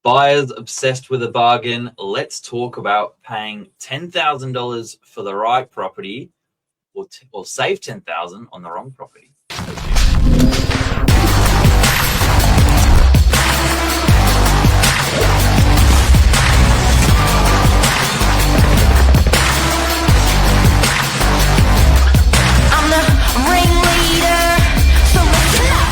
Buyers obsessed with a bargain. Let's talk about paying $10,000 for the right property, or save $10,000 on the wrong property. I'm the ringleader, so listen up.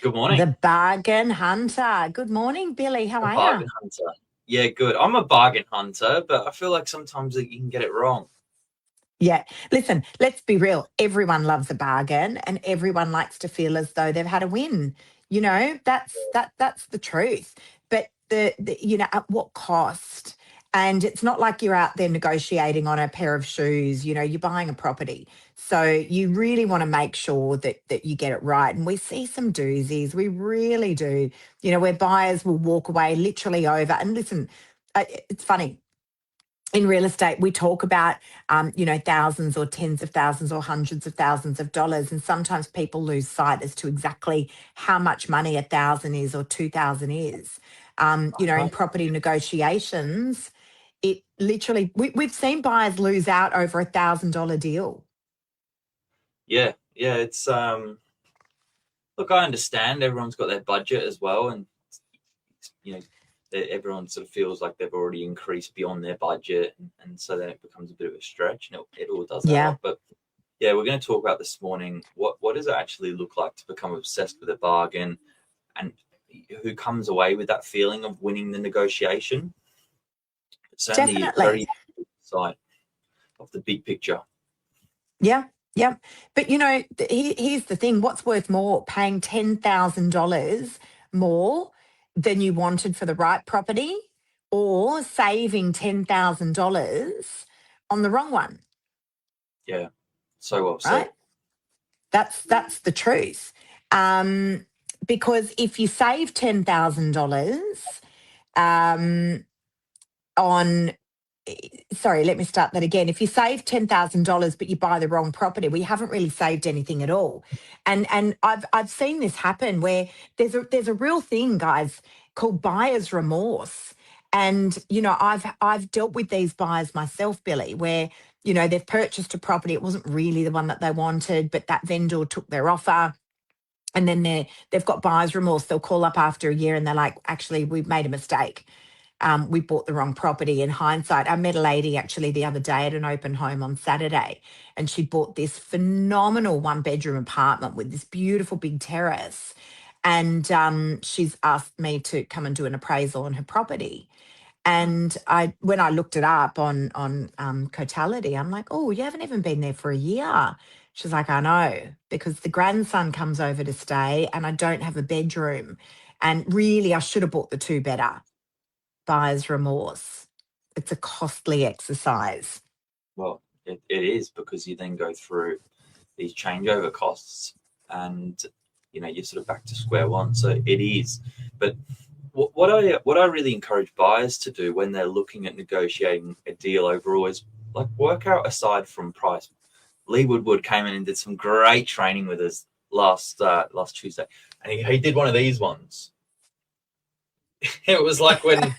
Good morning. The bargain hunter. Good morning, Billy. How are Bargain you? hunter. Yeah, good. I'm a bargain hunter, but I feel like sometimes you can get it wrong. Yeah. Listen, let's be real. Everyone loves a bargain and everyone likes to feel as though they've had a win. That's the truth. But at what cost? And it's not like you're out there negotiating on a pair of shoes, you're buying a property. So you really want to make sure that you get it right. And we see some doozies. We really do, where buyers will walk away literally over. And listen, it's funny in real estate, we talk about, thousands or tens of thousands or hundreds of thousands of dollars. And sometimes people lose sight as to exactly how much money 1,000 is or 2,000 is. In property negotiations, it literally, we've seen buyers lose out over $1,000 deal. Yeah. It's look, I understand everyone's got their budget as well, and everyone sort of feels like they've already increased beyond their budget, and so then it becomes a bit of a stretch, and it all does add up. But yeah, we're going to talk about this morning what does it actually look like to become obsessed with a bargain, and who comes away with that feeling of winning the negotiation. It's only Definitely. very side of the big picture. Yeah. But, here's the thing. What's worth more, paying $10,000 more than you wanted for the right property, or saving $10,000 on the wrong one? Yeah. So well said. Right? That's the truth. Because if you save $10,000 sorry, let me start that again. If you save $10,000 but you buy the wrong property, we haven't really saved anything at all. And I've seen this happen where there's a real thing, guys, called buyer's remorse. And I've dealt with these buyers myself, Billy, where they've purchased a property. It wasn't really the one that they wanted, but that vendor took their offer. And then they've got buyer's remorse. They'll call up after a year and they're like, actually, we've made a mistake. We bought the wrong property. In hindsight, I met a lady actually the other day at an open home on Saturday, and she bought this phenomenal 1-bedroom apartment with this beautiful big terrace. And she's asked me to come and do an appraisal on her property. And when I looked it up on Cotality, I'm like, oh, you haven't even been there for a year. She's like, I know, because the grandson comes over to stay and I don't have a bedroom. And really, I should have bought the 2-bedder. Buyer's remorse. It's a costly exercise. Well, it is, because you then go through these changeover costs and you're sort of back to square one. So it is. But what I really encourage buyers to do when they're looking at negotiating a deal overall is like work out aside from price. Lee Woodward came in and did some great training with us last Tuesday, and he did one of these ones. It was like when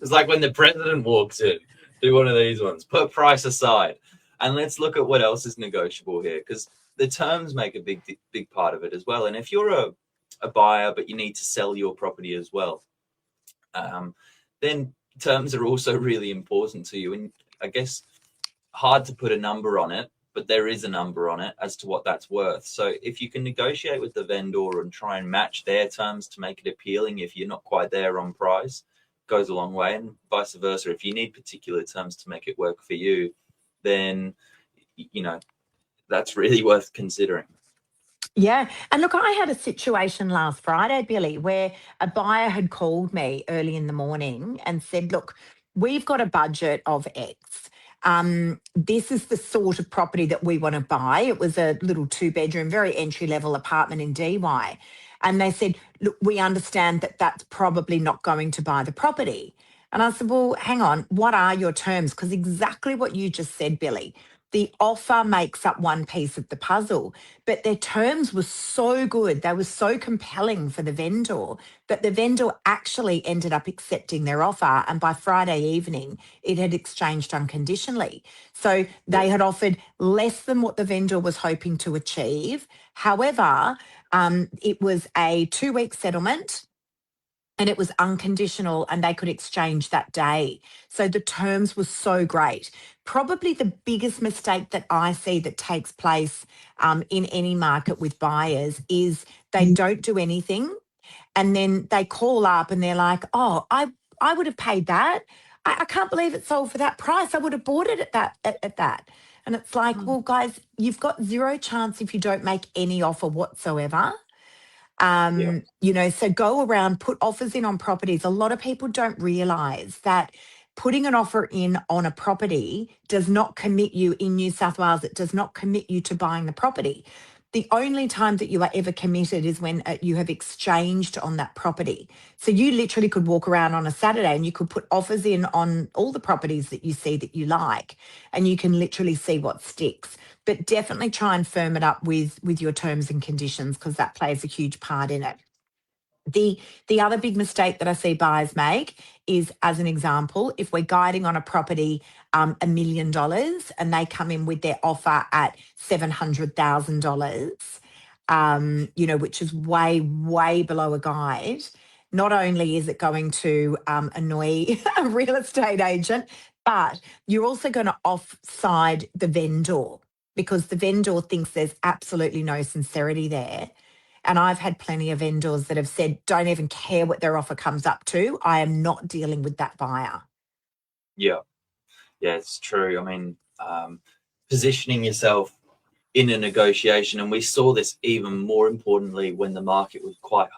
the president walks in. Do one of these ones. Put price aside, and let's look at what else is negotiable here, because the terms make a big part of it as well. And if you're a buyer but you need to sell your property as well, then terms are also really important to you. And I guess hard to put a number on it, but there is a number on it as to what that's worth. So if you can negotiate with the vendor and try and match their terms to make it appealing, if you're not quite there on price, goes a long way. And vice versa, if you need particular terms to make it work for you, then that's really worth considering. Yeah. And look, I had a situation last Friday, Billy, where a buyer had called me early in the morning and said, look, we've got a budget of X. This is the sort of property that we want to buy. It was a little 2-bedroom, very entry-level apartment in DY. And they said, look, we understand that that's probably not going to buy the property. And I said, well, hang on, what are your terms? Because exactly what you just said, Billy. The offer makes up one piece of the puzzle, but their terms were so good. They were so compelling for the vendor that the vendor actually ended up accepting their offer. And by Friday evening, it had exchanged unconditionally. So Yeah. they had offered less than what the vendor was hoping to achieve. However, it was a 2-week settlement and it was unconditional and they could exchange that day. So the terms were so great. Probably the biggest mistake that I see that takes place in any market with buyers is they don't do anything and then they call up and they're like, oh, I would have paid that. I can't believe it sold for that price. I would have bought it at that. And it's like, well, guys, you've got zero chance if you don't make any offer whatsoever. Yeah. So go around, put offers in on properties. A lot of people don't realize that putting an offer in on a property does not commit you in New South Wales. It does not commit you to buying the property. The only time that you are ever committed is when you have exchanged on that property. So you literally could walk around on a Saturday and you could put offers in on all the properties that you see that you like, and you can literally see what sticks. But definitely try and firm it up with your terms and conditions because that plays a huge part in it. The other big mistake that I see buyers make is, as an example, if we're guiding on a property $1 million and they come in with their offer at $700,000, which is way, way below a guide. Not only is it going to annoy a real estate agent, but you're also going to offside the vendor because the vendor thinks there's absolutely no sincerity there. And I've had plenty of vendors that have said, don't even care what their offer comes up to. I am not dealing with that buyer. Yeah. Yeah, it's true. I mean, positioning yourself in a negotiation, and we saw this even more importantly when the market was quite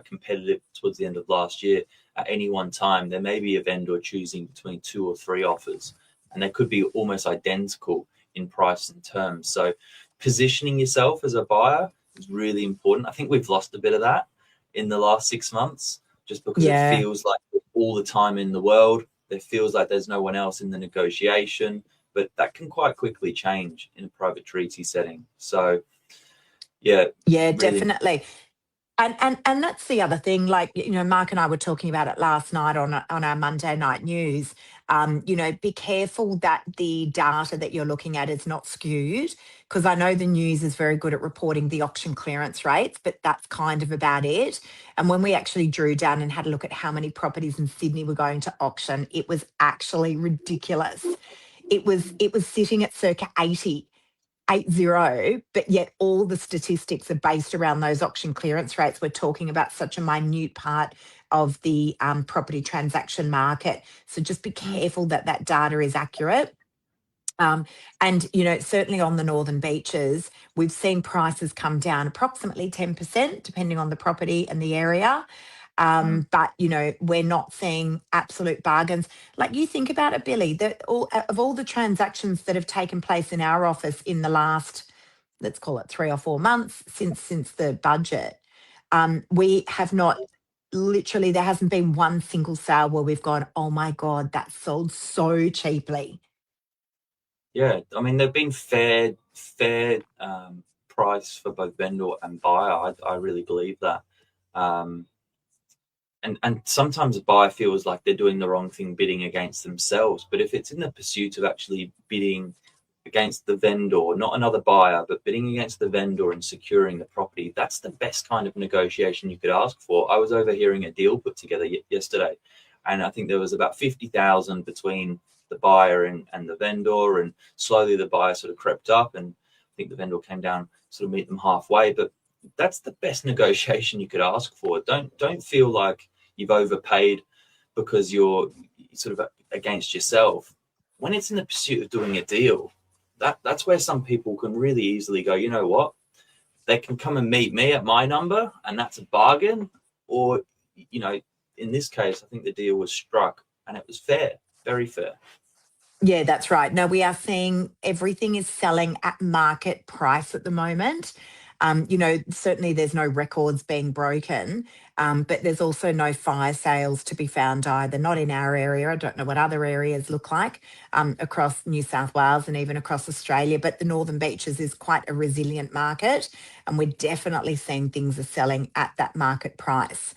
competitive towards the end of last year. At any one time, there may be a vendor choosing between 2 or 3 offers, and they could be almost identical in price and terms. So positioning yourself as a buyer is really important. I think we've lost a bit of that in the last 6 months just because it Yeah. feels like all the time in the world. It feels like there's no one else in the negotiation, but that can quite quickly change in a private treaty setting. So, yeah, Yeah, really, definitely. And that's the other thing. Like, Mark and I were talking about it last night on our Monday night news. Be careful that the data that you're looking at is not skewed, because I know the news is very good at reporting the auction clearance rates, but that's kind of about it. And when we actually drew down and had a look at how many properties in Sydney were going to auction, it was actually ridiculous. It was sitting at circa 80, but yet all the statistics are based around those auction clearance rates. We're talking about such a minute part of the property transaction market. So just be careful that that data is accurate. And, certainly on the northern beaches, we've seen prices come down approximately 10%, depending on the property and the area. But we're not seeing absolute bargains. Like, you think about it, Billy, that all the transactions that have taken place in our office in the last, let's call it 3 or 4 months since the budget, we have not, literally, there hasn't been one single sale where we've gone, oh my God, that sold so cheaply. yeah. I mean, they've been fair price for both vendor and buyer. I really believe that. Um, and sometimes a buyer feels like they're doing the wrong thing bidding against themselves. But if it's in the pursuit of actually bidding against the vendor, not another buyer, but bidding against the vendor and securing the property, that's the best kind of negotiation you could ask for. I was overhearing a deal put together yesterday, and I think there was about 50,000 between the buyer and the vendor, and slowly the buyer sort of crept up, and I think the vendor came down, sort of meet them halfway. But that's the best negotiation you could ask for. Don't feel like you've overpaid because you're sort of against yourself. When it's in the pursuit of doing a deal, that's where some people can really easily go, you know what? They can come and meet me at my number, and that's a bargain. Or, in this case, I think the deal was struck and it was fair, very fair. Yeah, that's right. No, we are seeing everything is selling at market price at the moment. Certainly there's no records being broken, but there's also no fire sales to be found either, not in our area. I don't know what other areas look like across New South Wales and even across Australia, but the Northern Beaches is quite a resilient market, and we're definitely seeing things are selling at that market price.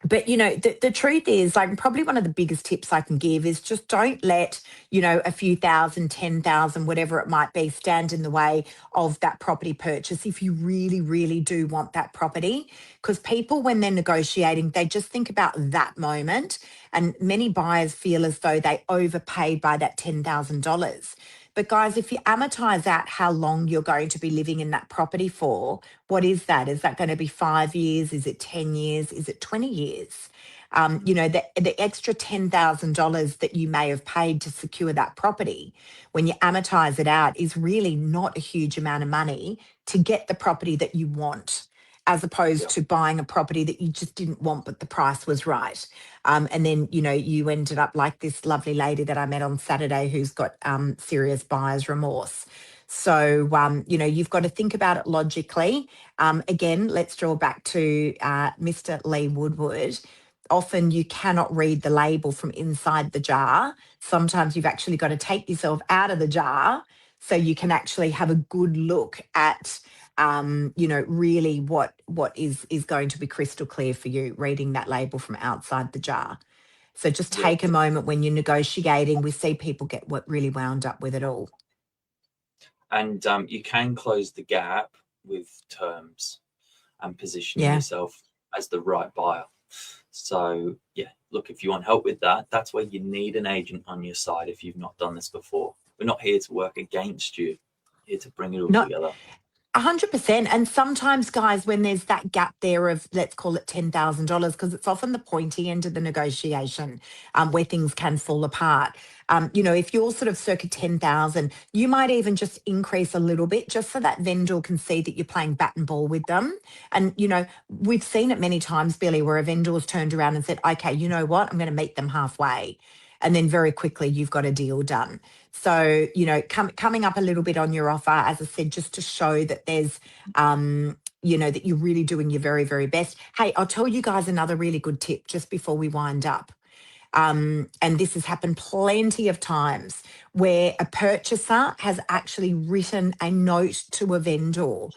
But the truth is, like, probably one of the biggest tips I can give is just don't let a few thousand, 10,000, whatever it might be, stand in the way of that property purchase if you really, really do want that property. Because people, when they're negotiating, they just think about that moment, and many buyers feel as though they overpaid by that $10,000. But guys, if you amortize out how long you're going to be living in that property for, what is that? Is that going to be 5 years? Is it 10 years? Is it 20 years? The extra $10,000 that you may have paid to secure that property, when you amortize it out, is really not a huge amount of money to get the property that you want, as opposed to buying a property that you just didn't want, but the price was right. And then, you ended up like this lovely lady that I met on Saturday who's got serious buyer's remorse. So, you've got to think about it logically. Again, let's draw back to Mr. Lee Woodward. Often you cannot read the label from inside the jar. Sometimes you've actually got to take yourself out of the jar so you can actually have a good look at really what is going to be crystal clear for you, reading that label from outside the jar. So just take a moment when you're negotiating. We see people get really wound up with it all. And you can close the gap with terms and positioning yourself as the right buyer. So, look, if you want help with that, that's where you need an agent on your side if you've not done this before. We're not here to work against you, here to bring it all together. 100%. And sometimes, guys, when there's that gap there of, let's call it $10,000, because it's often the pointy end of the negotiation where things can fall apart. If you're sort of circa 10,000, you might even just increase a little bit just so that vendor can see that you're playing bat and ball with them. And, we've seen it many times, Billy, where a vendor's turned around and said, okay, you know what, I'm going to meet them halfway. And then very quickly you've got a deal done. So, coming up a little bit on your offer, as I said, just to show that there's, that you're really doing your very, very best. Hey, I'll tell you guys another really good tip just before we wind up. And this has happened plenty of times where a purchaser has actually written a note to a vendor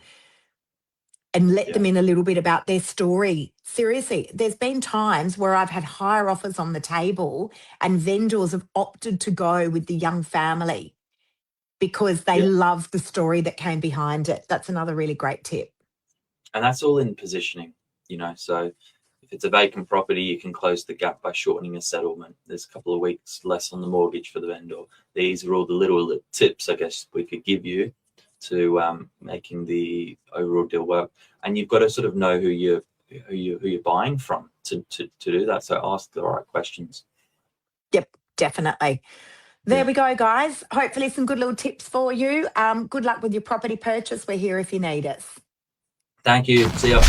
and let them in a little bit about their story. Seriously, there's been times where I've had higher offers on the table and vendors have opted to go with the young family because they love the story that came behind it. That's another really great tip. And that's all in positioning, so if it's a vacant property, you can close the gap by shortening a settlement. There's a couple of weeks less on the mortgage for the vendor. These are all the little tips, I guess, we could give you to making the overall deal work. And you've got to sort of know who you're buying from to do that. So ask the right questions. Yep, definitely. There we go, guys. Hopefully some good little tips for you. Good luck with your property purchase. We're here if you need us. Thank you. See you.